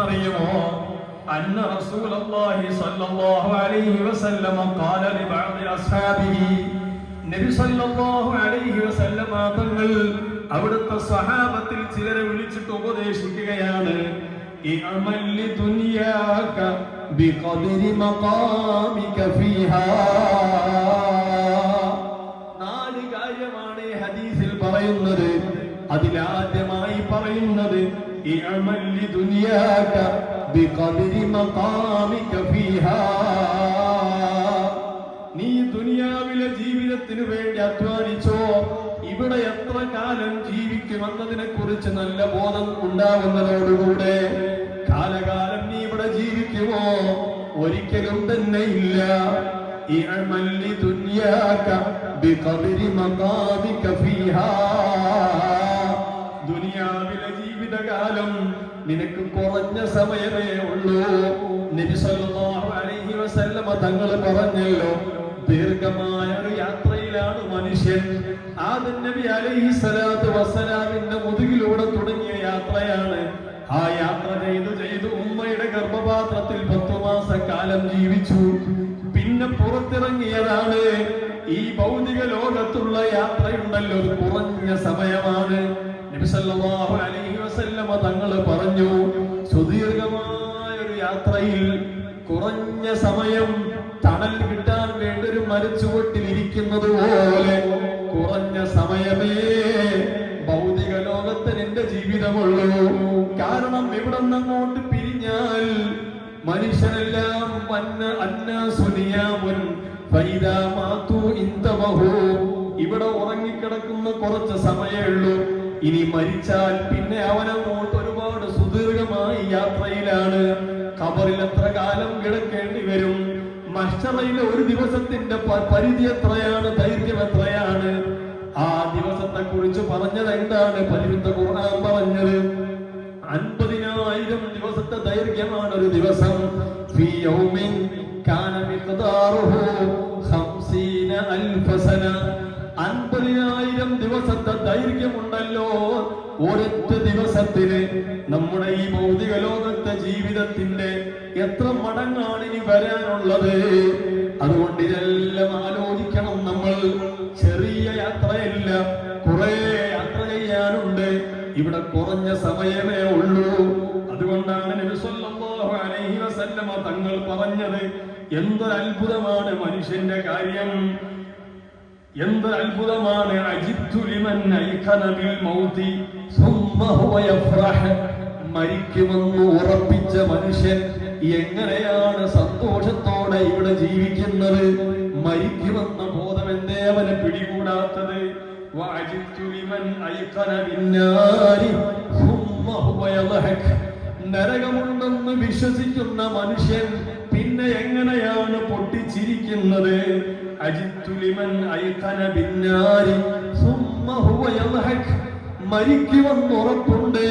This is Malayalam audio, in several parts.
എന്തെന്നറിയുമോ? അന്ന റസൂലുള്ളാഹി സ്വല്ലല്ലാഹു അലൈഹി വസല്ലം ഖാല ലിബഅദി അസ്ഹാബിഹി, നബി സ്വല്ലല്ലാഹു അലൈഹി വസല്ലം തങ്ങൾ അവിടുത്തെ സ്വഹാബത്തിൽ ചിലരെ വിളിച്ചിട്ട് ഉപദേശിക്കുകയാണ്. ഇഅമൽ ലിദുനിയാക ബിഖദരി മഖാമിക ഫീഹാ. നാല് കാര്യമാണ് ഈ ഹദീസിൽ പറയുന്നത്. അതിലാദ്യമായി പറയുന്നത് ഇഅമൽ ലിദുനിയാക ബിഖദരി മഖാമിക ഫീഹാ. നീ ദുനിയാവിലെ ജീവിതത്തിനു വേണ്ടി അധ്വാനിച്ചോ. ഇവിടെ എത്ര കാലം ജീവിക്കുമെന്നതിനെ കുറിച്ച് നല്ല ബോധം ഉണ്ടാകുന്നതോടുകൂടെ കാലകാലം നീ ഇവിടെ ജീവിക്കുമോ? ഒരിക്കലും തന്നെ ഇല്ല. ഇഅമൽ ലിദുനിയാക ബിഖദരി മഖാമിക ഫീഹാ. ദുനിയാവിലെ ജീവിതകാലം നിനക്ക് കുറഞ്ഞ സമയമേ ഉള്ളൂ. നബി സല്ലല്ലാഹു അലൈഹി വസല്ലം തങ്ങൾ പറഞ്ഞല്ലോ, ദീർഘമായ ഒരു യാത്രയിലാണ് മനുഷ്യൻ. ആദം നബി അലൈഹി സ്വലാത്തു വസ്സലാമിന്റെ മുതുകിലൂടെ തുടങ്ങിയ യാത്രയാണ്. ആ യാത്ര ചെയ്തു ഉമ്മയുടെ ഗർഭപാത്രത്തിൽ 10 മാസക്കാലം ജീവിച്ചു. പിന്നെ പുറത്തിറങ്ങിയതാണ്. ഈ ഭൗതിക ലോകത്തുള്ള യാത്രയുണ്ടല്ലോ, ഒരു കുറഞ്ഞ സമയമാണ്. നബി സല്ലല്ലാഹു അലൈഹി വസല്ലം തങ്ങൾ പറഞ്ഞു, സുദീർഘമായ ഒരു യാത്രയിൽ കുറഞ്ഞ സമയം തണൽ കിട്ടാൻ വേണ്ടി ഒരു മരച്ചുവട്ടിൽ ഇരിക്കുന്നത് പോലെ കുറഞ്ഞ സമയമേ ഭൗതിക ലോകത്ത് എന്റെ ജീവിതമുള്ളൂ. കാരണം ഇവിടെ നിന്നങ്ങോട്ട് പിരിഞ്ഞാൽ മനുഷ്യനെല്ലാം ഇവിടെ ഉറങ്ങിക്കിടക്കുന്ന കുറച്ച് സമയമേ ഉള്ളൂ. ഇനി മരിച്ചാൽ പിന്നെ അവനങ്ങോട്ട് ഒരുപാട് സുദീർഘമായി യാത്രയിലാണ്. ഖബറിൽ എത്ര കാലം കിടക്കേണ്ടി വരും? മഹ്ശറയിലെ ഒരു ദിവസത്തിന്റെ പരിധി എത്രയാണ്? ദൈർഘ്യം എത്രയാണ്? ആ ദിവസത്തെ കുറിച്ച് പറഞ്ഞത് എന്താണ്? പരിശുദ്ധ ഖുർആൻ പറഞ്ഞത് 50,000 ദിവസത്തെ ദൈർഘ്യമാണ് ഒരു ദിവസം. ഫീ യൗമിൻ കാന മിഖ്ദാറുഹു 50,000 സന. 50,000 ദിവസത്തെ ദൈർഘ്യമുണ്ടല്ലോ ഒരൊറ്റ ദിവസത്തിന്. നമ്മുടെ ഈ ഭൗതിക ലോകത്തെ ജീവിതത്തിന്റെ എത്ര മടങ്ങാണ് ഇനി വരാനുള്ളത്? അതുകൊണ്ട് ഇതെല്ലാം ആലോചിക്കണം നമ്മൾ. ചെറിയ യാത്രയല്ല, കുറെ യാത്ര ചെയ്യാനുണ്ട്. ഇവിടെ കുറഞ്ഞ സമയമേ ഉള്ളൂ. അതുകൊണ്ടാണ് നബി സല്ലല്ലാഹു അലൈഹി വസല്ലം തങ്ങൾ പറഞ്ഞത്, എന്തൊരു അത്ഭുതമാണ് മനുഷ്യന്റെ കാര്യം, എന്തൊരു അത്ഭുതമാണ്. അജിബ്തു ലിമൻ ഐഖന ബിൽ മൗതി സുമ്മ ഹുവ യഫ്റഹ്. മരിക്കുമെന്ന് ഉറപ്പിച്ച മനുഷ്യൻ എങ്ങനെയാണ് സന്തോഷത്തോടെ ഇവിടെ ജീവിക്കുന്നത്? മരിക്കുമെന്ന ബോധം എന്തേ അവന് പിടികൂടാത്തത്? നരകമുണ്ടെന്ന് വിശ്വസിക്കുന്ന മനുഷ്യൻ പിന്നെ എങ്ങനെയാണ് പൊട്ടിച്ചിരിക്കുന്നത്? മരിക്കുമെന്നുറപ്പുണ്ട്,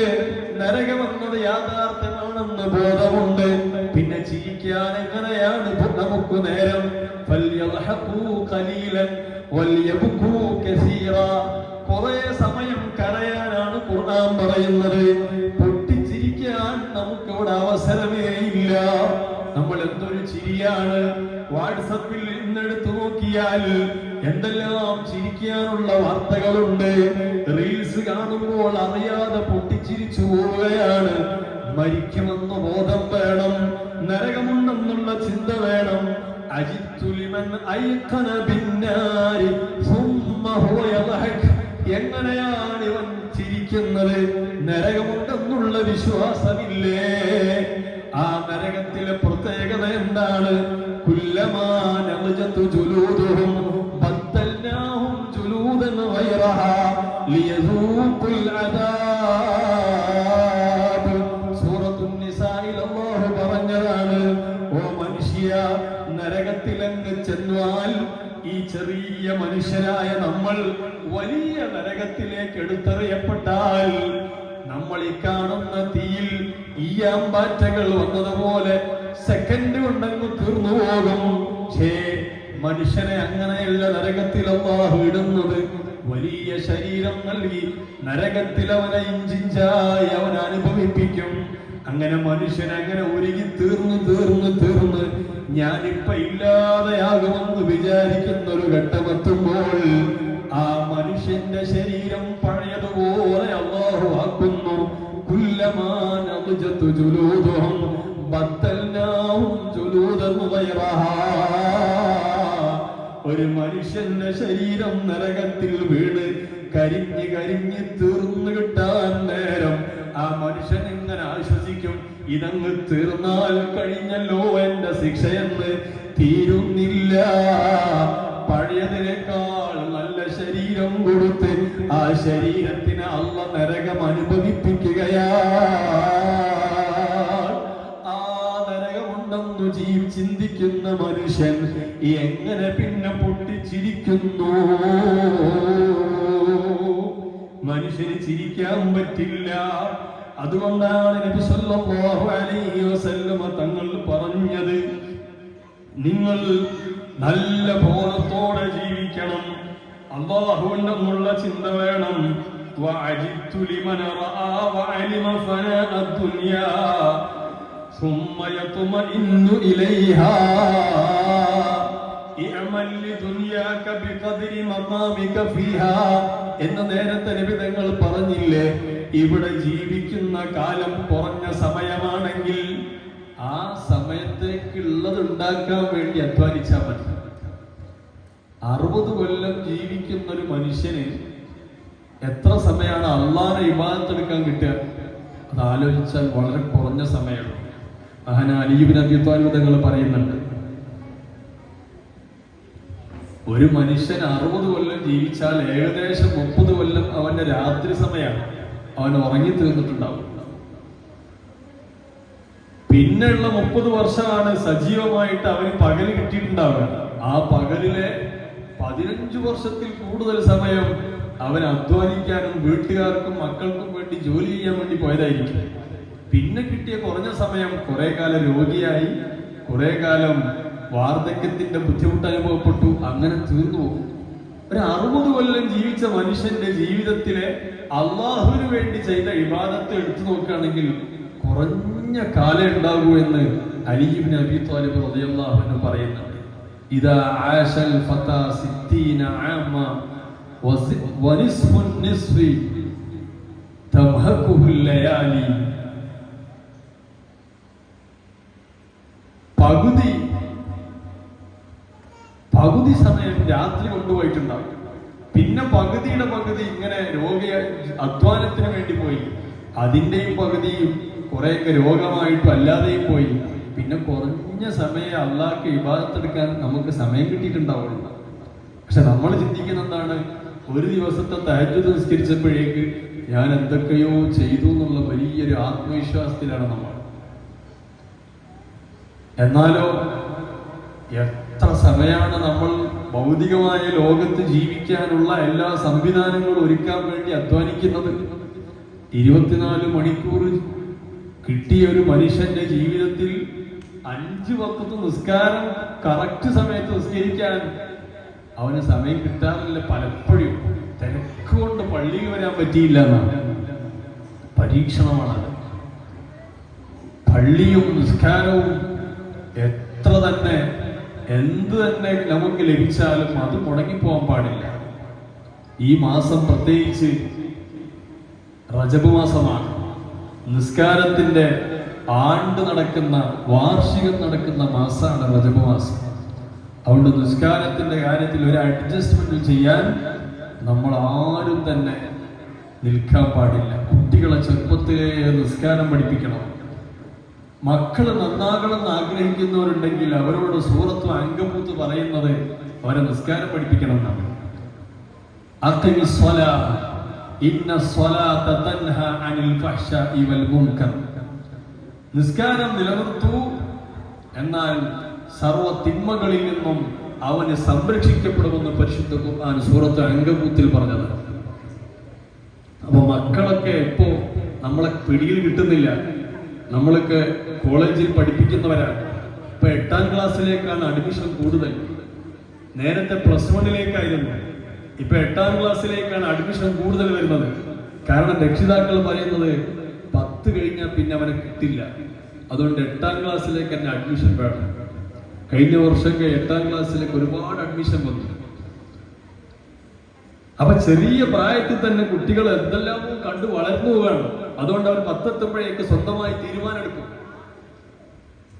നരകമെന്നത് യാഥാർത്ഥ്യമാണെന്ന് ബോധമുണ്ട്, പിന്നെ ചിരിക്കാൻ എങ്ങനെയാണ് നമുക്ക് നേരം? കുറെ സമയം കരയാനാണ് ഖുർആൻ പറയുന്നത്. പൊട്ടിച്ചിരിക്കാൻ നമുക്കിവിടെ അവസരമേ ഇല്ല. നമ്മൾ എന്തൊരു ചിരിയാണ്! വാട്സപ്പിൽ ഇന്നെടുത്തു നോക്കിയാൽ എന്തെല്ലാം ചിരിക്കാനുള്ള വാർത്തകളുണ്ട്. റീൽസ് കാണുമ്പോൾ അറിയാതെ പൊട്ടിച്ചിരിച്ചു പോവുകയാണ്. മരിക്കുമെന്ന് ബോധം വേണം, നരകമുണ്ടെന്നുള്ള ചിന്ത വേണം. എങ്ങനെയാണ് ഇവൻ ചിരിക്കുന്നത്? നരകമുണ്ടെന്നുള്ള വിശ്വാസമില്ലേ? ആ നരകത്തിലെ പ്രത്യേകത എന്താണ്? കുല്ലമാ നളജതു ജുലൂദുഹും ബദ്ദൽനാഹും ജുലൂദൻ ഗൈറഹാ ലിയദൂഖുൽ അദാബ്. സൂറത്തുൻ നിസായിൽ അല്ലാഹു പറഞ്ഞതാണ്, ഓ മനുഷ്യ, നരകത്തിലങ്ങ് ചെന്നാൽ ഈ ചെറിയ മനുഷ്യരായ നമ്മൾ വലിയ നരകത്തിലേക്ക് എടുത്തെറിയപ്പെട്ടാൽ നമ്മൾ ഈ കാണുന്ന തീയിൽ ഈയാമ്പാറ്റകൾ വന്നതുപോലെ സെക്കൻഡ് കൊണ്ടങ്ങ് തീർന്നു പോകും. മനുഷ്യനെ അങ്ങനെയല്ല നരകത്തിൽ അല്ലാഹു ഇടുന്നത്. വലിയ ശരീരം നൽകി നരകത്തിൽ അവനെ ഇഞ്ചിഞ്ചായി അവൻ അനുഭവിപ്പിക്കും. അങ്ങനെ മനുഷ്യൻ അങ്ങനെ ഒരുങ്ങി തീർന്ന് ഞാനിപ്പോ ഇല്ലാതെയാകുമെന്ന് വിചാരിക്കുന്ന ഒരു ഘട്ടമെത്തുമ്പോൾ ആ മനുഷ്യന്റെ ശരീരം പഴയതുപോലെ അല്ലാഹു ആക്കുന്നു. കുല്ലമാ നضجت ജുലൂദുഹും ബദ്ദൽനാഹും ജുലൂദൻ ഗൈറഹാ. ഒരു മനുഷ്യന്റെ ശരീരം നരകത്തിൽ വീണ് കരിഞ്ഞ് തീർന്നു കിട്ടാൻ നേരം ആ മനുഷ്യൻ ഇങ്ങനെ ആശ്വസിക്കും, ഇതങ്ങ് തീർന്നാൽ കഴിഞ്ഞല്ലോ എന്റെ ശിക്ഷയെന്ന്. തീരുന്നില്ല. പഴയതിനേക്കാൾ നല്ല ശരീരം കൊടുത്ത് ആ ശരീരത്തിന് അല്ലാഹ് നരകം അനുഭവിപ്പിക്കുകയാ. ആ നരകമുണ്ടെന്നു ചിന്തിക്കുന്ന മനുഷ്യൻ എങ്ങനെ പിന്നെ പൊട്ടിച്ചിരിക്കുന്നു? മനുഷ്യന് ചിരിക്കാൻ പറ്റില്ല. അതുകൊണ്ടാണ് നബി സല്ലല്ലാഹു അലൈഹി വസല്ലമ തങ്ങൾ പറഞ്ഞത്, നിങ്ങൾ നല്ല ബോധത്തോടെ ജീവിക്കണം, അല്ലാഹുവിനുള്ള ചിന്ത വേണം. വഅജിത്തു ലിമൻ റആ വഅലിമ ഫനാഅ ദുനിയാ ثم يطمئن إليها ഇഅമൽ ലിദുനിയാക ബിഖദ്രി മഖാമിക ഫീഹാ എന്ന നേരത്തെ നബി തങ്ങൾ പറഞ്ഞില്ലേ, ഇവിടെ ജീവിക്കുന്ന കാലം കുറഞ്ഞ സമയമാണെങ്കിൽ ആ സമയത്തേക്കുള്ളത് ഉണ്ടാക്കാൻ വേണ്ടി അധ്വാനിച്ചാൽ മതി. 60 കൊല്ലം ജീവിക്കുന്ന ഒരു മനുഷ്യന് എത്ര സമയമാണ് അള്ളാഹുവിനെ ഇബാദത്ത് എടുക്കാൻ കിട്ടുക? അത് ആലോചിച്ചാൽ വളരെ കുറഞ്ഞ സമയമാണ്. മഹാനായ അലി ഇബ്നു അബീ ത്വാലിബ് തങ്ങൾ പറയുന്നുണ്ട്, ഒരു മനുഷ്യൻ 60 കൊല്ലം ജീവിച്ചാൽ ഏകദേശം 30 കൊല്ലം അവന്റെ രാത്രി സമയമാണ്. അവൻ ഉറങ്ങി തീർന്നിട്ടുണ്ടാവും. പിന്നെയുള്ള 30 വർഷമാണ് സജീവമായിട്ട് അവന് പകല് കിട്ടിയിട്ടുണ്ടാവുക. ആ പകലിലെ 15 വർഷത്തിൽ കൂടുതൽ സമയം അവൻ അധ്വാനിക്കാനും വീട്ടുകാർക്കും മക്കൾക്കും വേണ്ടി ജോലി ചെയ്യാൻ വേണ്ടി പോയതായിരിക്കും. പിന്നെ കിട്ടിയ കുറഞ്ഞ സമയം കുറെ കാലം രോഗിയായി, കുറെ കാലം വാർദ്ധക്യത്തിന്റെ ബുദ്ധിമുട്ട് അനുഭവപ്പെട്ടു, അങ്ങനെ തീർന്നു പോകും. ഒരു 60 കൊല്ലം ജീവിച്ച മനുഷ്യന്റെ ജീവിതത്തിലെ അള്ളാഹുവിന് വേണ്ടി ചെയ്ത ഇബാദത്ത് എടുത്തു നോക്കുകയാണെങ്കിൽ കുറഞ്ഞ കാലം ഉണ്ടാകൂ എന്ന് അലി ഇബ്നു അബീ ത്വാലിബ് റളിയല്ലാഹു അൻഹു പറയുന്നുണ്ട്. ഇദാ ആശൽ ഫതാ 60 ആമ വനിസ്ഫു നിസ്ഫി തംഹഖുഹു ലയാലി. പകുതി സമയം രാത്രി കൊണ്ടുപോയിട്ടുണ്ടാവും. പിന്നെ പകുതിയുടെ പകുതി ഇങ്ങനെ അധ്വാനത്തിന് വേണ്ടി പോയി. അതിന്റെയും പകുതിയും കുറെയൊക്കെ രോഗമായിട്ടും അല്ലാതെയും പോയി. പിന്നെ കുറഞ്ഞ സമയം അള്ളാഹ്ക്ക് ഇബാദത്ത് എടുക്കാൻ നമുക്ക് സമയം കിട്ടിയിട്ടുണ്ടാവുള്ളൂ. പക്ഷെ നമ്മൾ ചിന്തിക്കുന്ന എന്താണ്? ഒരു ദിവസത്തെ തഹജ്ജുദ് നിസ്കരിച്ചപ്പോഴേക്ക് ഞാൻ എന്തൊക്കെയോ ചെയ്തു എന്നുള്ള വലിയൊരു ആത്മവിശ്വാസത്തിലാണ് നമ്മൾ. എന്നാലോ എത്ര സമയമാണ് നമ്മൾ ഭൗതികമായ ലോകത്ത് ജീവിക്കാനുള്ള എല്ലാ സംവിധാനങ്ങളും ഒരുക്കാൻ വേണ്ടി അധ്വാനിക്കുന്നത്? 24 മണിക്കൂർ കിട്ടിയ ഒരു മനുഷ്യന്റെ ജീവിതത്തിൽ 5 വഖത്ത് നിസ്കാരം കറക്റ്റ് സമയത്ത് നിസ്കരിക്കാൻ അവന് സമയം കിട്ടാറില്ല. പലപ്പോഴും തിരക്കുകൊണ്ട് പള്ളിയിൽ വരാൻ പറ്റിയില്ല എന്നാണ്. പരീക്ഷണമാണത്. പള്ളിയും നിസ്കാരവും എത്ര തന്നെ എന്ത് തന്നെ നമുക്ക് ലഭിച്ചാലും അത് മുടങ്ങിപ്പോവാൻ പാടില്ല. ഈ മാസം പ്രത്യേകിച്ച് റജബ് മാസമാണ്. നിസ്കാരത്തിന്റെ ആണ്ട് നടക്കുന്ന, വാർഷികം നടക്കുന്ന മാസമാണ് റജബ് മാസം. അതുകൊണ്ട് നിസ്കാരത്തിന്റെ കാര്യത്തിൽ ഒരു അഡ്ജസ്റ്റ്മെന്റ് ചെയ്യാൻ നമ്മൾ ആരും തന്നെ നിൽക്കാൻ പാടില്ല. കുട്ടികളെ ചെറുപ്പത്തിലേ നിസ്കാരം പഠിപ്പിക്കണം. മക്കൾ നന്നാകണമെന്ന് ആഗ്രഹിക്കുന്നവരുണ്ടെങ്കിൽ അവരോട് സൂറത്ത് അങ്കബൂത്ത് പറയുന്നത് അവരെ നിസ്കാരം പഠിപ്പിക്കണം എന്നാണ്. നിസ്കാരം നിലനിർത്തൂ, എന്നാൽ സർവ തിന്മകളിൽ നിന്നും അവന് സംരക്ഷിക്കപ്പെടുമെന്ന് പരിശുദ്ധ ഖുർആൻ സൂറത്ത് അങ്കബൂത്തിൽ പറഞ്ഞത്. അപ്പൊ മക്കളൊക്കെ ഇപ്പോ നമ്മളെ പിടിയിൽ കിട്ടുന്നില്ല. നമ്മളൊക്കെ കോളേജിൽ പഠിപ്പിക്കുന്നവരാണ്. ഇപ്പൊ 8ാം ക്ലാസ്സിലേക്കാണ് അഡ്മിഷൻ കൂടുതൽ. നേരത്തെ +1 ഇപ്പൊ 8ാം ക്ലാസ്സിലേക്കാണ് അഡ്മിഷൻ കൂടുതൽ വരുന്നത്. കാരണം രക്ഷിതാക്കൾ പറയുന്നത് 10 കഴിഞ്ഞാൽ പിന്നെ അവനെ കിട്ടില്ല. അതുകൊണ്ട് 8ാം ക്ലാസ്സിലേക്ക് തന്നെ അഡ്മിഷൻ വേണം. കഴിഞ്ഞ വർഷമൊക്കെ 8ാം ക്ലാസ്സിലേക്ക് ഒരുപാട് അഡ്മിഷൻ വന്നു. അപ്പൊ ചെറിയ പ്രായത്തിൽ തന്നെ കുട്ടികൾ എന്തെല്ലാമോ കണ്ടു വളർന്നു പോവുകയാണ്. അതുകൊണ്ട് അവർ 10 എത്തുമ്പോഴേക്ക് സ്വന്തമായി തീരുമാനമെടുക്കും.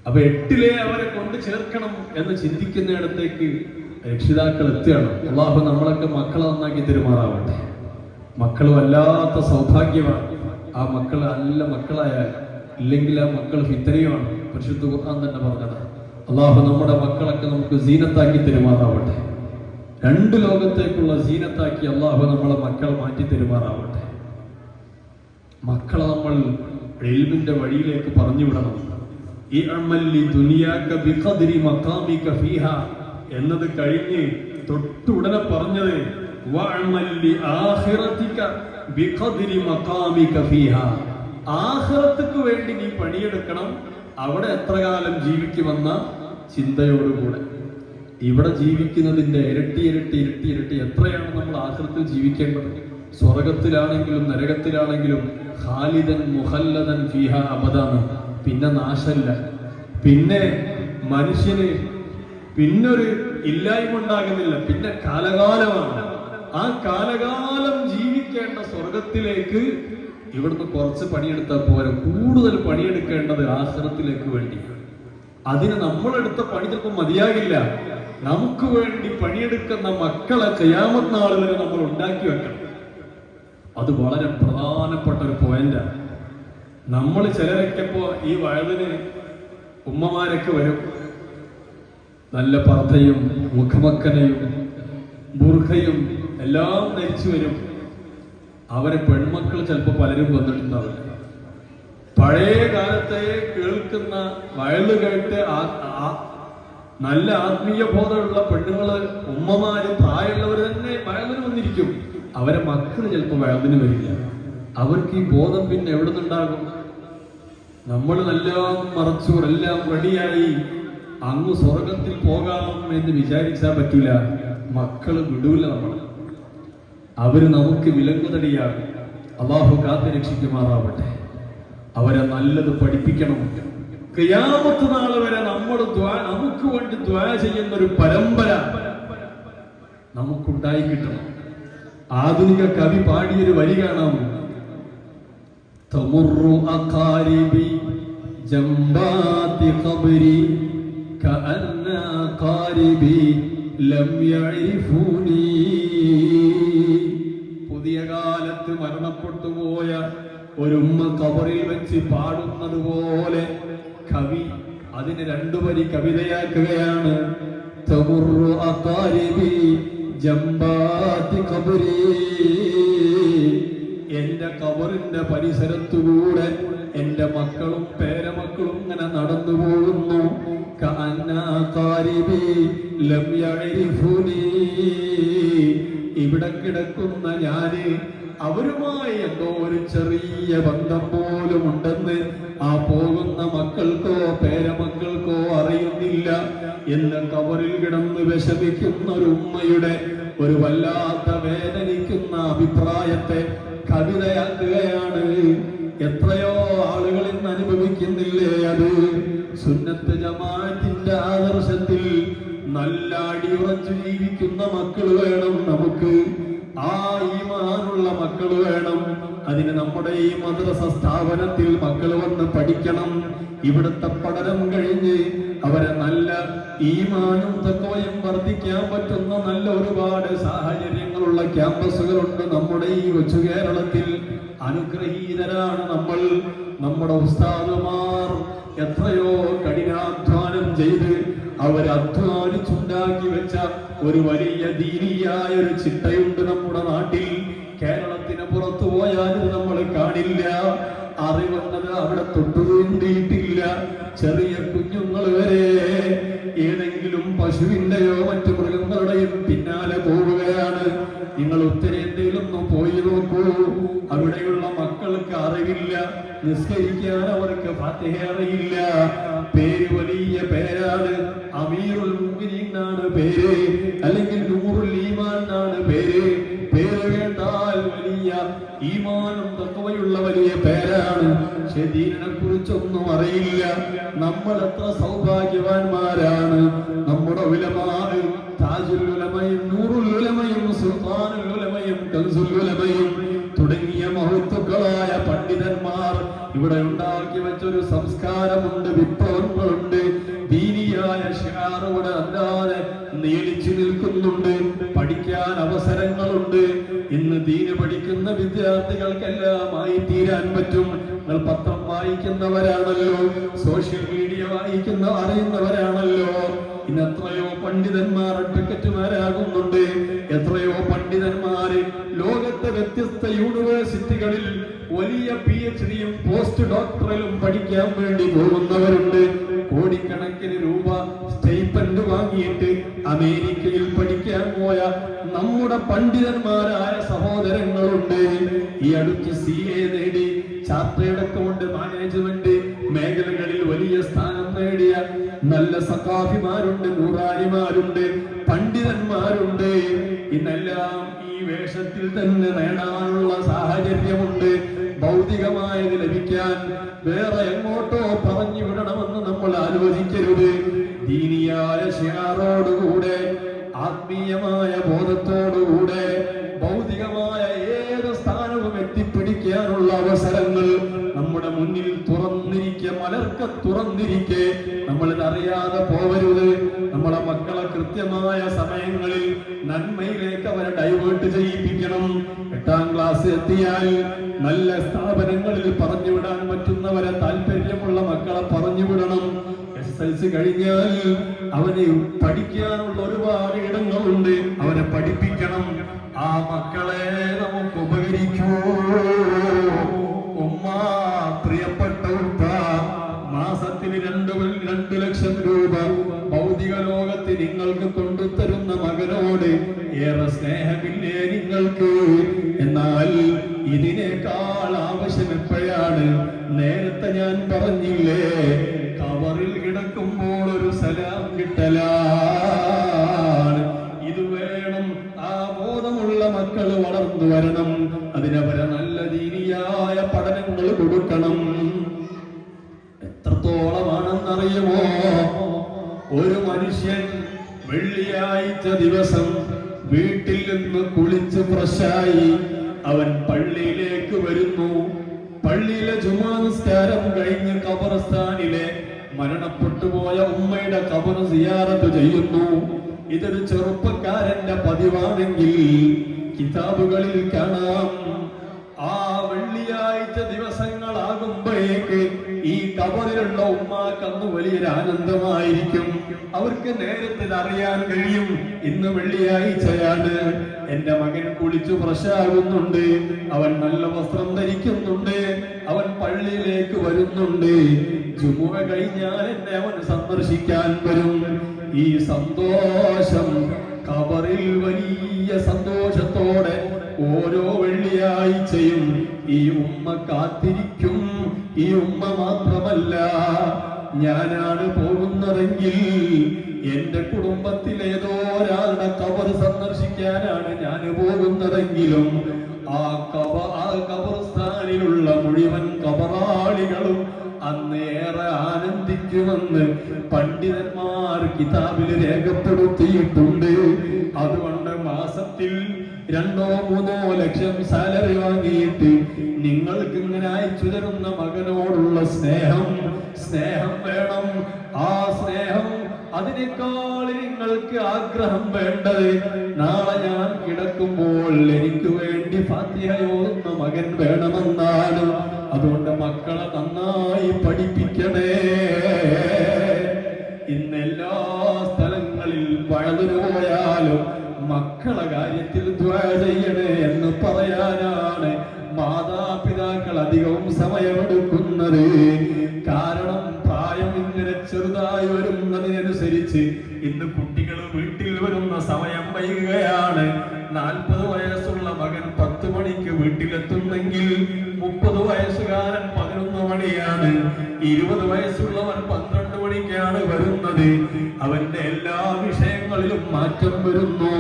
അപ്പൊ 8ലെ അവരെ കൊണ്ട് ചേർക്കണം എന്ന് ചിന്തിക്കുന്നിടത്തേക്ക് രക്ഷിതാക്കൾ എത്തുകയാണ്. അള്ളാഹു നമ്മളൊക്കെ മക്കളെ നന്നാക്കി തെരുമാറാവട്ടെ. മക്കൾ വല്ലാത്ത സൗഭാഗ്യമാണ്. ആ മക്കൾ നല്ല മക്കളായാൽ, ഇല്ലെങ്കിൽ ആ മക്കൾ ഫിത്തനയുമാണ്. പരിശുദ്ധ ഖുർആൻ തന്നെ പറഞ്ഞത്. അള്ളാഹു നമ്മുടെ മക്കളൊക്കെ നമുക്ക് സീനത്താക്കി തെരുമാറാവട്ടെ. 2 ലോകത്തേക്കുള്ള സീനത്താക്കി അള്ളാഹു നമ്മളെ മക്കളെ മാറ്റി തെരുമാറാവട്ടെ. മക്കളെ നമ്മൾ ഇൽമിന്റെ വഴിയിലേക്ക് പറഞ്ഞു വിടണം. എന്നത് കഴിഞ്ഞ് തൊട്ടുടനെ പറഞ്ഞത് ആഖിറത്തിക്ക് വേണ്ടി നീ പണിയെടുക്കണം. അവിടെ എത്ര കാലം ജീവിക്കുമെന്ന ചിന്തയോടുകൂടെ. ഇവിടെ ജീവിക്കുന്നതിന്റെ ഇരട്ടി ഇരട്ടി ഇരട്ടി ഇരട്ടി എത്രയാണ് നമ്മൾ ആഖിറത്തിൽ ജീവിക്കേണ്ടത്. സ്വർഗത്തിലാണെങ്കിലും നരകത്തിലാണെങ്കിലും ഖാലിദൻ മുഖല്ലദൻ ഫീഹ അബദാണ്. പിന്നെ നാശല്ല, പിന്നെ മനുഷ്യന് പിന്നൊരു ഇല്ലായ്മ ഉണ്ടാകുന്നില്ല, പിന്നെ കാലകാലമാണ്. ആ കാലകാലം ജീവിക്കേണ്ട സ്വർഗത്തിലേക്ക് ഇവിടുന്ന് കുറച്ച് പണിയെടുത്താൽ പോരാ, കൂടുതൽ പണിയെടുക്കേണ്ടത് ആഖിറത്തിലേക്ക് വേണ്ടിയാണ്. അതിന് നമ്മളെടുത്ത പണി ചിലപ്പോൾ മതിയാകില്ല. നമുക്ക് വേണ്ടി പണിയെടുക്കുന്ന മക്കളെ ഖിയാമത്ത് നാൾ വരെ നമ്മൾ ഉണ്ടാക്കി വെക്കണം. അത് വളരെ പ്രധാനപ്പെട്ട ഒരു പോയിന്റാണ്. നമ്മൾ ചിലരൊക്കെ ഇപ്പോ ഈ വയതിന് ഉമ്മമാരൊക്കെ വരും, നല്ല പർദ്ദയും മുഖമക്കനയും ബുർഖയും എല്ലാം ധരിച്ചു വരും. അവരെ പെൺമക്കൾ ചിലപ്പോൾ പലരും വന്നിട്ടുണ്ടാവില്ല. പഴയ കാലത്തെ കേൾക്കുന്ന വയല് കേട്ട് നല്ല ആത്മീയ ബോധമുള്ള പെണ്ണുങ്ങള്, ഉമ്മമാര്, പ്രായമുള്ളവർ തന്നെ വയലിന് വന്നിരിക്കും. അവരെ മക്കൾ ചിലപ്പോൾ വയലിന് വരില്ല. അവർക്ക് ഈ ബോധം പിന്നെ എവിടെ നിന്നുണ്ടാകും? നമ്മൾ എല്ലാം മറച്ചു, എല്ലാം റെഡിയായി അങ്ങ് സ്വർഗത്തിൽ പോകാം എന്ന് വിചാരിച്ചാൽ പറ്റൂല. മക്കള് വിടൂല. നമ്മൾ അവര് നമുക്ക് വിലങ്ങുതടിയാകും. അല്ലാഹു കാത്ത് രക്ഷിക്കുമാറാവട്ടെ. അവരെ നല്ലത് പഠിപ്പിക്കണം. ഖിയാമത്ത് നാൾ വരെ നമുക്ക് വേണ്ടി ദുആ ചെയ്യുന്ന ഒരു പരമ്പര നമുക്കുണ്ടായി കിട്ടണം. ആധുനിക കവി പാടിയൊരു വരി കാണാം. തമുറു അഖാരിബി ജംബാതി ഖബ്രി കഅന്ന ഖാരിബി ലം യഅരിഫൂനി. പുതിയ കാലത്ത് മരണപ്പെട്ടു പോയ ഒരുമ്മ ഖബറിൽ വെച്ച് പാടുന്നത് പോലെ കവി അതിന് 2 വരി കവിതയാക്കുകയാണ്. തമുറു അഖാരിബി ജംബാതി ഖബ്രി. എന്റെ ഖബറിന്റെ പരിസരത്തുകൂടെ എന്റെ മക്കളും പേരമക്കളും ഇങ്ങനെ നടന്നു പോകുന്നു. കഅന്ന ഖാരിബി ലം യഅരിഫുനി. ഇവിടെ കിടക്കുന്ന ഞാന് അവരുമായി എന്തോ ഒരു ചെറിയ ബന്ധം പോലും ഉണ്ടെന്ന് ആ പോകുന്ന മക്കൾക്കോ പേരമക്കൾക്കോ അറിയുന്നില്ല എന്ന് ഖബറിൽ കിടന്ന് വിഷമിക്കുന്ന ഒരു ഉമ്മയുടെ ഒരു വല്ലാത്ത വേദനിക്കുന്ന അഭിപ്രായത്തെ കവിതയാക്കുകയാണ്. എത്രയോ ആളുകൾ ഇന്ന് അനുഭവിക്കുന്നില്ലേ അത്? സുന്നത്ത് ജമാഅത്തിന്റെ ആദർശത്തിൽ നല്ല അടിയുറച്ചു ജീവിക്കുന്ന മക്കൾ വേണം നമുക്ക്. ആ ഈമാനുള്ള മക്കൾ വേണം. അതിന് നമ്മുടെ ഈ മദ്രസ സ്ഥാപനത്തിൽ മക്കൾ വന്ന് പഠിക്കണം. ഇവിടുത്തെ പഠനം കഴിഞ്ഞ് അവരെ നല്ല ഈമാനും തഖ്വയും വർദ്ധിക്കാൻ പറ്റുന്ന നല്ല ഒരുപാട് സാഹചര്യങ്ങളുള്ള ക്യാമ്പസുകളുണ്ട് നമ്മുടെ ഈ കൊച്ചു കേരളത്തിൽ. അനുഗ്രഹീതരാണ് നമ്മൾ. നമ്മുടെ ഉസ്താദുമാർ എത്രയോ കഠിനാധ്വാനം ചെയ്ത് അവരധ്വാനിച്ചുണ്ടാക്കി വെച്ച ഒരു വലിയ ദീനിയായ ഒരു ചിട്ടയുണ്ട് നമ്മുടെ നാട്ടിൽ. കേരളത്തിന് പുറത്തു പോയാലും നമ്മൾ കാണില്ല. അറിവെന്നത് അവിടെ തൊട്ടുതീണ്ടിയിട്ടില്ല. ചെറിയ കുഞ്ഞുങ്ങൾ വരെ ഏതെങ്കിലും പശുവിന്റെയോ മറ്റു മൃഗങ്ങളുടെയും പിന്നാലെ പോവുകയാണ്. നിങ്ങൾ ഉത്തരേന്ത്യയിലൊന്നും പോയി നോക്കൂ. അവിടെയുള്ള മക്കൾക്ക് അറിവില്ല. നിസ്കരിക്കാൻ അവർക്ക് ഫാത്തിഹ അറിയില്ല. പേര് വലിയ പേരാണ്. അമീറുൽ മുഅ്മിനീൻ എന്നാണ് പേര്, അല്ലെങ്കിൽ നൂറുൽ ഈമാൻ എന്നാണ് പേര്. പേര് കേട്ടാൽ വലിയ ഈമാനും തഖ്വയുള്ള വലിയ പേരാണ്. പക്ഷെ ദീനിനെ കുറിച്ചൊന്നും അറിയില്ല. നമ്മൾ എത്ര സൗഭാഗ്യവാന്മാരാണ്. നമ്മുടെ ഉലമാവ് താജുൽ ഉലമയും നൂറുൽ ഉലമയും സുൽത്താനുൽ ഉലമയും കൻസുൽ ഉലമയും തുടങ്ങിയ മഹത്തുക്കളായ പണ്ഡിതന്മാർ ഇവിടെ ഉണ്ടാക്കി വെച്ചൊരു സംസ്കാരമുണ്ട്, വിപ്ലവങ്ങളുണ്ട്. ദീനിയായ ശിആറുകൾ അല്ലാതെ നീലിച്ചു നിൽക്കുന്നുണ്ട്. പഠിക്കാൻ അവസരങ്ങളുണ്ട്. ഇന്ന് ദീന് പഠിക്കുന്ന വിദ്യാർത്ഥികൾക്കെല്ലാമായി തീരാൻ പറ്റും. നിങ്ങൾ പത്രം വായിക്കുന്നവരാണല്ലോ, സോഷ്യൽ മീഡിയ അറിയുന്നവരാണല്ലോ. ഇന്ന് എത്രയോ പണ്ഡിതന്മാർ അഡ്വക്കറ്റുമാരാകുന്നുണ്ട്. എത്രയോ പണ്ഡിതന്മാര് ലോകത്തെ വ്യത്യസ്ത യൂണിവേഴ്സിറ്റികളിൽ വലിയ PhD-യും പോസ്റ്റ് ഡോക്ടറലും പഠിക്കാൻ വേണ്ടി പോകുന്നവരുണ്ട്. കോടിക്കണക്കിന് രൂപ സ്റ്റൈപ്പൻഡ് വാങ്ങിയിട്ട് അമേരിക്കയിൽ പഠിക്കാൻ പോയ നമ്മുടെ പണ്ഡിതന്മാരായ സഹോദരങ്ങളുണ്ട്. ഈ അടുത്ത് CA നേടി ചാർട്ടേഡ് അക്കൗണ്ട് മാനേജ്മെന്റ് മേഖലകളിൽ വലിയ സ്ഥാനം നേടിയ നല്ല സഖാഫിമാരുണ്ട്, നൂറാരിമാരുണ്ട്, പണ്ഡിതന്മാരുണ്ട്. ഇന്നെല്ലാം ഈ വേഷത്തിൽ തന്നെ നേടാനുള്ള സാഹചര്യമുണ്ട്. ഭൗതികമായത് ലഭിക്കാൻ വേറെ എങ്ങോട്ടോ പറഞ്ഞു വിടണമെന്ന് നമ്മൾ ആലോചിക്കരുത്. ദീനിയായ ശിആറോടുകൂടെ, ആത്മീയമായ ബോധത്തോടുകൂടെ ഭൗതികമായ ഏത് സ്ഥാനവും എത്തിപ്പിടിക്കാനുള്ള അവസരങ്ങൾ നമ്മുടെ മുന്നിൽ തുറന്നിരിക്കെ, മലർക്ക തുറന്നിരിക്കെ നമ്മളിതറിയാതെ പോവരുത്. നമ്മളെ മക്കളെ കൃത്യമായ സമയങ്ങളിൽ നന്മയിലേക്ക് അവരെ ഡൈവേർട്ട് ചെയ്യിപ്പിക്കണം. 8ാം ക്ലാസ് എത്തിയാൽ നല്ല സ്ഥാപനങ്ങളിൽ പറഞ്ഞുവിടാൻ പറ്റുന്നവരെ, താല്പര്യമുള്ള മക്കളെ പറഞ്ഞുവിടണം. SSLC കഴിഞ്ഞാൽ അവന് പഠിക്കാനുള്ള ഒരുപാട് ഇടങ്ങളുണ്ട്, അവരെ പഠിപ്പിക്കണം. ആ മക്കളെ നമുക്ക് ഉപകരിക്കൂ. ഉമ്മ, പ്രിയപ്പെട്ട ഉപ്പ, മാസത്തിന് 2 ലക്ഷം രൂപ ഭൗതിക ലോകത്ത് നിങ്ങൾക്ക് കൊണ്ടുതരുന്ന മകനോട് ഏറെ സ്നേഹമില്ലേ നിങ്ങൾക്ക്? എന്നാൽ ഇതിനേക്കാൾ ആവശ്യം എപ്പോഴാണ്? നേരത്തെ ഞാൻ പറഞ്ഞില്ലേ, കബറിൽ കിടക്കുമ്പോൾ ഒരു സലാം കിട്ടലാണ്. ഇത് വേണം. ആ ബോധമുള്ള മക്കൾ വളർന്നു വരണം. അതിനവരെ നല്ല ദീനിയായ പഠനങ്ങൾ കൊടുക്കണം. എത്രത്തോളമാണെന്നറിയുമോ? ഒരു മനുഷ്യൻ വെള്ളിയാഴ്ച ദിവസം വീട്ടിൽ നിന്ന് കുളിച്ച് ഫ്രഷായി അവൻ പള്ളിയിലേക്ക് വരുന്നു. പള്ളിയിലെ ജുമാ നിസ്കാരം കഴിഞ്ഞ് ഖബർസ്ഥാനിലെ മരണപ്പെട്ടുപോയ ഉമ്മയുടെ ഖബർ സിയാറത്ത് ചെയ്യുന്നു. ഇതൊരു ചെറുപ്പക്കാരന്റെ പതിവാണെങ്കിൽ കിതാബുകളിൽ കാണാം. ആ വെള്ളിയാഴ്ച ദിവസങ്ങളാകുമ്പോഴേക്ക് ഈ ഖബറിലുള്ള ഉമ്മാക്ക് അന്ന് വലിയൊരു ആനന്ദമായിരിക്കും. അവർക്ക് നേരത്തെ അറിയാൻ കഴിയും, ഇന്ന് വെള്ളിയാഴ്ചയാണ്, എന്റെ മകൻ കുളിച്ചു ഫ്രഷാകുന്നുണ്ട്, അവൻ നല്ല വസ്ത്രം ധരിക്കുന്നുണ്ട്, അവൻ പള്ളിയിലേക്ക് വരുന്നുണ്ട്, ജുമുഅ കഴിഞ്ഞാൽ എന്നെ അവൻ സന്ദർശിക്കാൻ വരും. ഈ സന്തോഷം ഖബറിൽ വലിയ സന്തോഷത്തോടെ ഓരോ വെള്ളിയാഴ്ചയും ഈ ഉമ്മ കാത്തിരിക്കും. ഈ ഉമ്മ മാത്രമല്ല, ഞാനാണ് പോകുന്നതെങ്കിൽ എന്റെ കുടുംബത്തിലേതോ ഒരാളുടെ ഖബർ സന്ദർശിക്കാനാണ് ഞാൻ പോകുന്നതെങ്കിലും ആ ഖബർസ്ഥാനിലുള്ള മുഴുവൻ ഖബറാളികളും അന്നേറെ ആനന്ദിക്കുമെന്ന് പണ്ഡിതന്മാർ കിതാബിൽ രേഖപ്പെടുത്തിയിട്ടുണ്ട്. അതുകൊണ്ട് മാസത്തിൽ 2-3 ലക്ഷം സാലറി വാങ്ങിയിട്ട് നിങ്ങൾക്ക് ഇങ്ങനെ അയച്ചു തരുന്ന മകനോടുള്ള സ്നേഹം വേണം. ആ സ്നേഹം, അതിനേക്കാൾ നിങ്ങൾക്ക് ആഗ്രഹം വേണ്ടത് നാളെ ഞാൻ കിടക്കുമ്പോൾ എനിക്ക് വേണ്ടി ഫാത്തിഹ ഓതുന്ന മകൻ വേണമെന്നാണ്. അതുകൊണ്ട് മക്കളെ നന്നായി പഠിപ്പിക്കണേ. ഇന്ന് എല്ലാ സ്ഥലങ്ങളിൽ വഴുതിന് പോയാലും മക്കളെ കാര്യത്തിൽ ദുആ ചെയ്യണേ എന്ന് പറയാനാണ് മാതാപിതാക്കൾ അധികവും സമയമെടുക്കുന്നത്. കാരണം പ്രായം ഇങ്ങനെ ചെറുതായി വരുന്നതിനനുസരിച്ച് ഇന്ന് കുട്ടികൾ വീട്ടിൽ വരുന്ന സമയം വൈകുകയാണ്. 40 വയസ്സുള്ള മകൻ 10 മണിക്ക് വീട്ടിലെത്തുന്നെങ്കിൽ 30 വയസ്സുകാരൻ 11 മണിയാണ്. 20 വയസ്സുള്ളവൻ 12 മണി പുരോഗതിക്കാണ് വരുന്നത്. അവന്റെ എല്ലാ വിഷയങ്ങളിലും മാറ്റം വരുന്നു.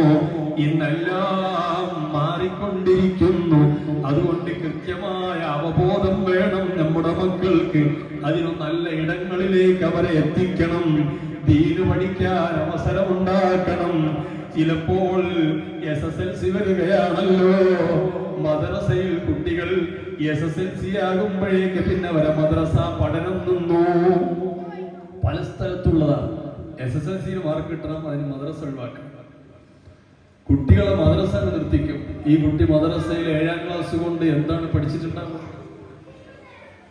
ഇന്നെല്ലാം മാറിക്കൊണ്ടിരിക്കുന്നു. അതുകൊണ്ട് കൃത്യമായ അവബോധം വേണം നമ്മുടെ മക്കൾക്ക്. അതിന് നല്ല ഇടങ്ങളിലേക്ക് അവരെ എത്തിക്കണം. ദീന് പഠിക്കാൻ അവസരമുണ്ടാക്കണം. ചിലപ്പോൾ SSLC വരികയാണല്ലോ, മദ്രസയിൽ കുട്ടികൾ SSLC ആകുമ്പോഴേക്ക് പിന്നെ അവരെ മദ്രസ പഠനം നിന്നു. പല സ്ഥലത്തുള്ളതാണ്. SSLC മാർക്ക് കിട്ടണം, അതിന് മദ്രസ ഒഴിവാക്കണം. കുട്ടികളെ മദ്രസ നിർത്തിക്കും. ഈ കുട്ടി മദ്രസയിൽ 7ാം ക്ലാസ് കൊണ്ട് എന്താണ് പഠിച്ചിട്ടുണ്ടാവുക?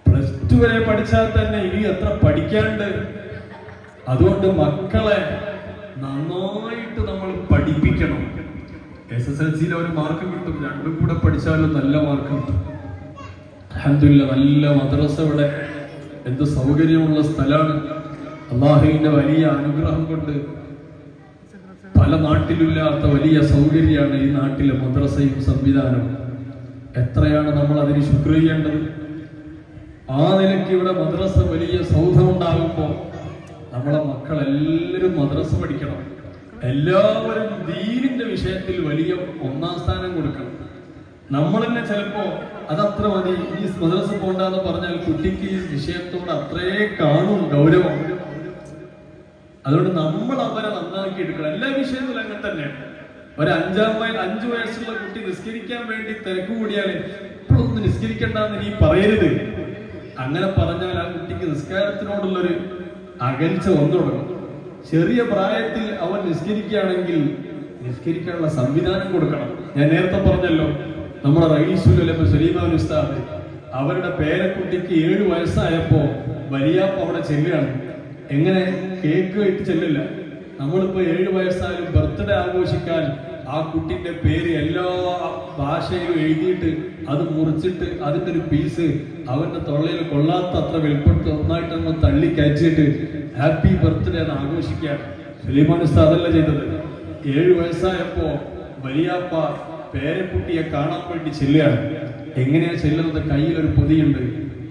+2 വരെ പഠിച്ചാൽ തന്നെ ഇനി എത്ര പഠിക്കാണ്ട്. അതുകൊണ്ട് മക്കളെ നന്നായിട്ട് നമ്മൾ പഠിപ്പിക്കണം. SSLCയിൽ ഒരു മാർക്ക് കിട്ടും, രണ്ടും കൂടെ പഠിച്ചാലും നല്ല മാർക്ക് കിട്ടും. അൽഹംദുലില്ലാഹ്, നല്ല മദ്രസ ഇവിടെ, എന്ത് സൗകര്യമുള്ള സ്ഥലമാണ്. അല്ലാഹുവിന്റെ വലിയ അനുഗ്രഹം കൊണ്ട് പല നാട്ടിലില്ലാത്ത വലിയ സൗകര്യമാണ് ഈ നാട്ടിലെ മദ്രസയും സംവിധാനവും. എത്രയാണ് നമ്മൾ അതിന് ശുക്ർ ചെയ്യേണ്ടത്. ആ നിലയ്ക്ക് ഇവിടെ മദ്രസ വലിയ സൗധമുണ്ടാകുമ്പോൾ നമ്മളെ മക്കളെല്ലാവരും മദ്രസ പഠിക്കണം. എല്ലാവരും ദീനിന്റെ വിഷയത്തിൽ വലിയ 1ാം സ്ഥാനം കൊടുക്കണം. നമ്മൾ തന്നെ ചിലപ്പോ അതത്ര മതി, ഈ മദ്രസ പോണ്ടെന്ന് പറഞ്ഞാൽ കുട്ടിക്ക് ഈ വിഷയത്തോട് അത്രേ കാണും ഗൗരവം. അതുകൊണ്ട് നമ്മൾ അവരെ നന്നാക്കി എടുക്കണം. എല്ലാ വിഷയത്തിലും അങ്ങനെ തന്നെയാണ്. ഒരു 5 വയസ്സുള്ള കുട്ടി നിസ്കരിക്കാൻ വേണ്ടി തിരക്ക് കൂടിയാൽ ഇപ്പോഴൊന്നും നിസ്കരിക്കണ്ടെന്ന് നീ പറയരുത്. അങ്ങനെ പറഞ്ഞാൽ ആ കുട്ടിക്ക് നിസ്കാരത്തിനോടുള്ളൊരു അകൽച്ച വന്നു തുടങ്ങും. ചെറിയ പ്രായത്തിൽ അവൻ നിസ്കരിക്കുകയാണെങ്കിൽ നിസ്കരിക്കാനുള്ള സംവിധാനം കൊടുക്കണം. ഞാൻ നേരത്തെ പറഞ്ഞല്ലോ, നമ്മുടെ റയീസുൽ ഉലമ സുലൈമാൻ ഉസ്താദ് അവരുടെ പേരക്കുട്ടിക്ക് 7 വയസ്സായപ്പോ വലിയാപ്പ അവിടെ ചെല്ലുകയാണ്. എങ്ങനെ? കേക്ക് വെച്ച് ചെല്ലില്ല. നമ്മളിപ്പോ 7 വയസ്സായാലും ബർത്ത്ഡേ ആഘോഷിക്കാൻ ആ കുട്ടിന്റെ പേര് എല്ലാ ഭാഷയിലും എഴുതിയിട്ട് അത് മുറിച്ചിട്ട് അതിന്റെ ഒരു പീസ് അവന്റെ തൊള്ളയിൽ കൊള്ളാത്ത അത്ര വെളിപ്പെടുത്തി ഒന്നായിട്ട് നമ്മൾ തള്ളി കയറ്റിയിട്ട് ഹാപ്പി ബർത്ത്ഡേ എന്ന് ആഘോഷിക്കാൻ സുലൈമാൻ ഉസ്താദ് അതല്ല ചെയ്തത്. 7 വയസ്സായപ്പോ വലിയാപ്പ പേരക്കുട്ടിയെ കാണാൻ വേണ്ടി ചെല്ലുകയാണ്. എങ്ങനെയാ ചെല്ലുന്നത്? കയ്യിൽ ഒരു പൊതിയുണ്ട്.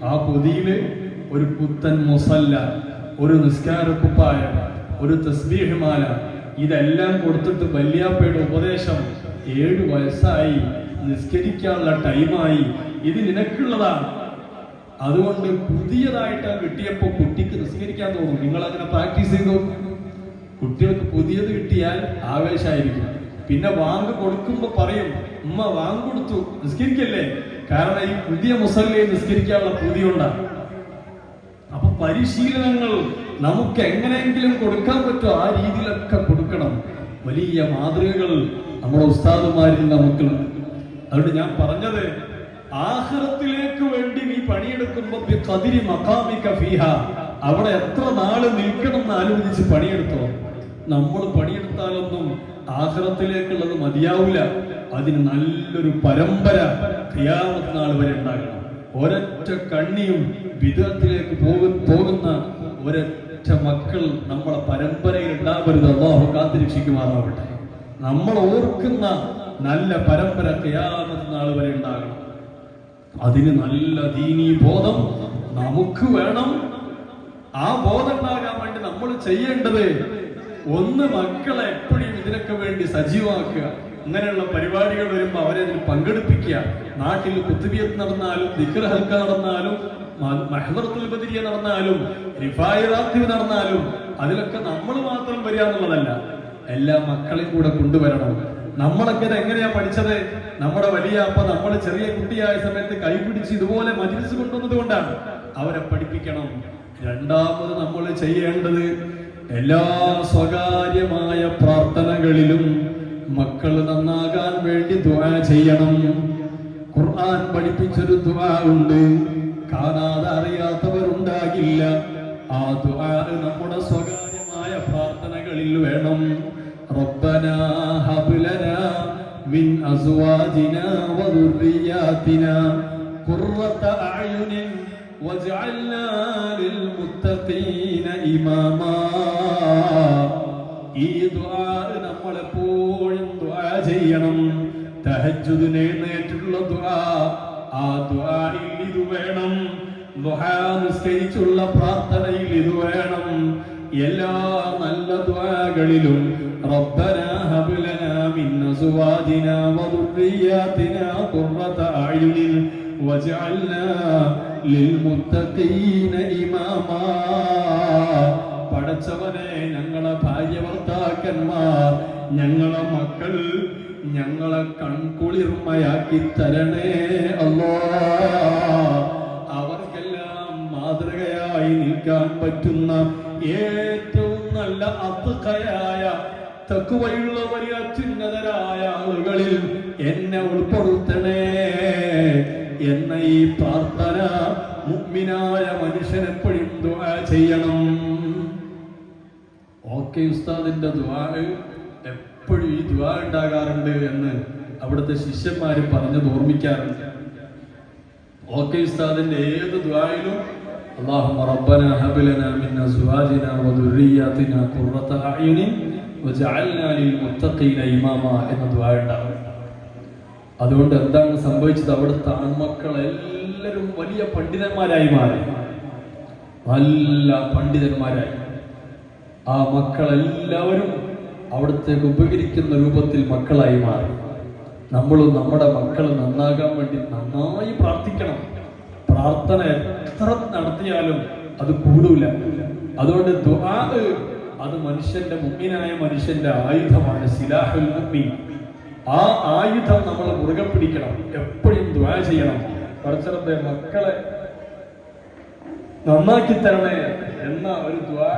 ആ പൊതിയില് ഒരു പുത്തൻ മുസല്ല, ഒരു നിസ്കാരക്കുപ്പായ, ഒരു തസ്ബീഹ് മാല, ഇതെല്ലാം കൊടുത്തിട്ട് വല്യാപ്പയുടെ ഉപദേശം, 7 വയസ്സായി, നിസ്കരിക്കാനുള്ള ടൈമായി, ഇത് നിനക്കുള്ളതാണ്. അതുകൊണ്ട് പുതിയതായിട്ട് കിട്ടിയപ്പോ കുട്ടിക്ക് നിസ്കരിക്കാൻ തോന്നും. നിങ്ങൾ അങ്ങനെ പ്രാക്ടീസ് ചെയ്തു. കുട്ടികൾക്ക് പുതിയത് കിട്ടിയാൽ ആവേശമായിരിക്കും. പിന്നെ വാങ്ങ് കൊടുക്കുമ്പോ പറയും, ഉമ്മ വാങ്ങ് കൊടുത്തു, നിസ്കരിക്കല്ലേ? കാരണം ഈ പുതിയ മുസല്ലയെ നിസ്കരിക്കാനുള്ള പുതിയുണ്ടാണ്. അപ്പൊ പരിശീലനങ്ങൾ നമുക്ക് എങ്ങനെയെങ്കിലും കൊടുക്കാൻ പറ്റുമോ ആ രീതിയിലൊക്കെ കൊടുക്കണം. വലിയ മാതൃകകൾ നമ്മുടെ ഉസ്താദുമാരിൽ നമുക്കുണ്ട്. അതുകൊണ്ട് ഞാൻ പറഞ്ഞത്, ആഖിറത്തിലേക്ക് വേണ്ടി നീ പണിയെടുക്കുമ്പോ ഖദരി മഖാമിക ഫീഹ, അവിടെ എത്ര നാള് നിൽക്കണം എന്ന് ആലോചിച്ച് പണിയെടുത്തോ. നമ്മൾ പണിയെടുത്താലൊന്നും ആഖിറത്തിലേക്കുള്ളത് മതിയാവില്ല. അതിന് നല്ലൊരു പരമ്പര ഖിയാമത്ത് നാൾ വരെ ഉണ്ടാകണം. ഒരൊറ്റ കണ്ണിയും വിദഗ്ധത്തിലേക്ക് പോകുന്ന ഒരൊറ്റ മക്കൾ നമ്മളെ പരമ്പരയിൽ ഉണ്ടാവരുത്. അല്ലാഹു കാത്തിരക്ഷിക്കുമാറാവട്ടെ. നമ്മൾ ഓർക്കുന്ന നല്ല പരമ്പര ഖിയാമത്ത് നാൾ വരെ ഉണ്ടാകണം. അതിന് നല്ല ദീനീ ബോധം നമുക്ക് വേണം. ആ ബോധം ഉണ്ടാകാൻ വേണ്ടി നമ്മൾ ചെയ്യേണ്ടത്, ഒന്ന്, മക്കളെ എപ്പോഴും ഇതിനൊക്കെ വേണ്ടി സജീവമാക്കുക. ഇങ്ങനെയുള്ള പരിപാടികൾ വരുമ്പോൾ അവരെ ഇതിൽ പങ്കെടുപ്പിക്കുക. നാട്ടിൽ കുത്തുബിയത്ത് നടന്നാലും, ദിക്ർ ഹൽക്ക നടന്നാലും, മഹ്ദറത്തുൽ ബദരിയ നടന്നാലും, റിഫായി റാത്തിബ് നടന്നാലും, അതിലൊക്കെ നമ്മൾ മാത്രം വരിക എന്നുള്ളതല്ല, എല്ലാ മക്കളെയും കൂടെ കൊണ്ടുവരണം. നമ്മളൊക്കെ ഇത് എങ്ങനെയാ പഠിച്ചത്? നമ്മുടെ വലിയ അപ്പ നമ്മൾ ചെറിയ കുട്ടിയായ സമയത്ത് കൈപിടിച്ച് ഇതുപോലെ മജ്‌ലിസ് കൊണ്ടുവന്നത് കൊണ്ടാണ്. അവരെ പഠിപ്പിക്കണം. രണ്ടാമത് നമ്മൾ ചെയ്യേണ്ടത്, എല്ലാ സ്വകാര്യമായ പ്രാർത്ഥനകളിലും മക്കൾ നന്നാകാൻ വേണ്ടി ദുആ ചെയ്യണം. ഖുർആൻ പഠിപ്പിച്ചൊരു ദുആ ഉണ്ട്, കാണാതെ അറിയാത്തവരുണ്ടാകില്ല. ആ ദുആ നമ്മുടെ സ്വകാര്യമായ പ്രാർത്ഥനകളിൽ വേണം. റബ്ബനാ ഹബ് ലനാ മിൻ അസ്വാജിനാ വദുർരിയാതിനാ ഖുർറത അഅ്യുനിൻ വജഅൽനാ ലിൽമുത്തഖീന ഇമാമാ. ഈ ദുആ നമ്മളെപ്പോഴും ദുആ ചെയ്യണം. തഹജ്ജുദിന് എഴുന്നേറ്റുള്ള ദുആ, ആ ദുആയിൽ ഇത് വേണം. ദുആ നിസ്കരിച്ചുള്ള പ്രാർത്ഥനയിൽ ഇത് വേണം. എല്ലാ നല്ല ദുആകളിലും റബ്ബനാ ഹബ് ലനാ മിൻ അസ്വാജിനാ വദുർരിയാതിനാ ഖുർറത അയുനിൻ വജഅൽനാ ലിൽമുത്തഖീന ഇമാമാ. പടച്ചവനെ, ഞങ്ങളെ ഭാര്യ ഭർത്താക്കന്മാർ, ഞങ്ങളെ മക്കൾ, ഞങ്ങളെ കൺകുളിർമയാക്കി തരണേ അല്ലാഹ്. അവർക്കെല്ലാം മാതൃകയായി നിൽക്കാൻ പറ്റുന്ന ഏറ്റവും നല്ല അത്ഖയായ തഖ്വയുള്ളവരിൽ അത്യുന്നതരായ ആളുകളിൽ എന്നെ ഉൾപ്പെടുത്തണേ എന്ന ഈ പ്രാർത്ഥന മുഅ്മിനായ മനുഷ്യൻ എപ്പോഴും ദുആ ചെയ്യണം. ഓക്കെ ഉസ്താദിന്റെ ദുആ എപ്പോഴും ഈ ദുആ ഉണ്ടാകാറുണ്ട് എന്ന് അവിടുത്തെ ശിഷ്യന്മാര് പറഞ്ഞത് ഓർമ്മിക്കാറുണ്ട്. ഓക്കെ ഉസ്താദിന്റെ ഏത് ദുആയിലും അല്ലാഹുമ്മ റബ്ബനാ ഹബ് ലനാ മിൻ അസ്വാജിനാ വദുർരിയാതിനാ ഖുർറത അയുനിൻ വജഅൽനാ ലിൽമുത്തഖീന ഇമാമാ എന്ന ദുആ ഉണ്ടാവും. അതുകൊണ്ട് എന്താണ് സംഭവിച്ചത്? അവിടുത്തെ ആൺമക്കൾ എല്ലാവരും വലിയ പണ്ഡിതന്മാരായി മാറി, നല്ല പണ്ഡിതന്മാരായി. ആ മക്കളെല്ലാവരും അവിടത്തേക്ക് ഉപകരിക്കുന്ന രൂപത്തിൽ മക്കളായി മാറി. നമ്മളും നമ്മുടെ മക്കൾ നന്നാകാൻ വേണ്ടി നന്നായി പ്രാർത്ഥിക്കണം. പ്രാർത്ഥന എത്ര നടത്തിയാലും അത് കൂടൂല. അതുകൊണ്ട് ദുആ അത് മനുഷ്യന്റെ, മുഅ്മിനായ മനുഷ്യന്റെ ആയുധമാണ്, സിലാഹുൽ മുഅ്മിൻ. ആ ആയുധം നമ്മൾ മുറുകെ പിടിക്കണം, എപ്പോഴും ദുആ ചെയ്യണം. പടച്ചറബ്ബേ മക്കളെ നന്നാക്കി തരണേ എന്ന ഒരു ദുആ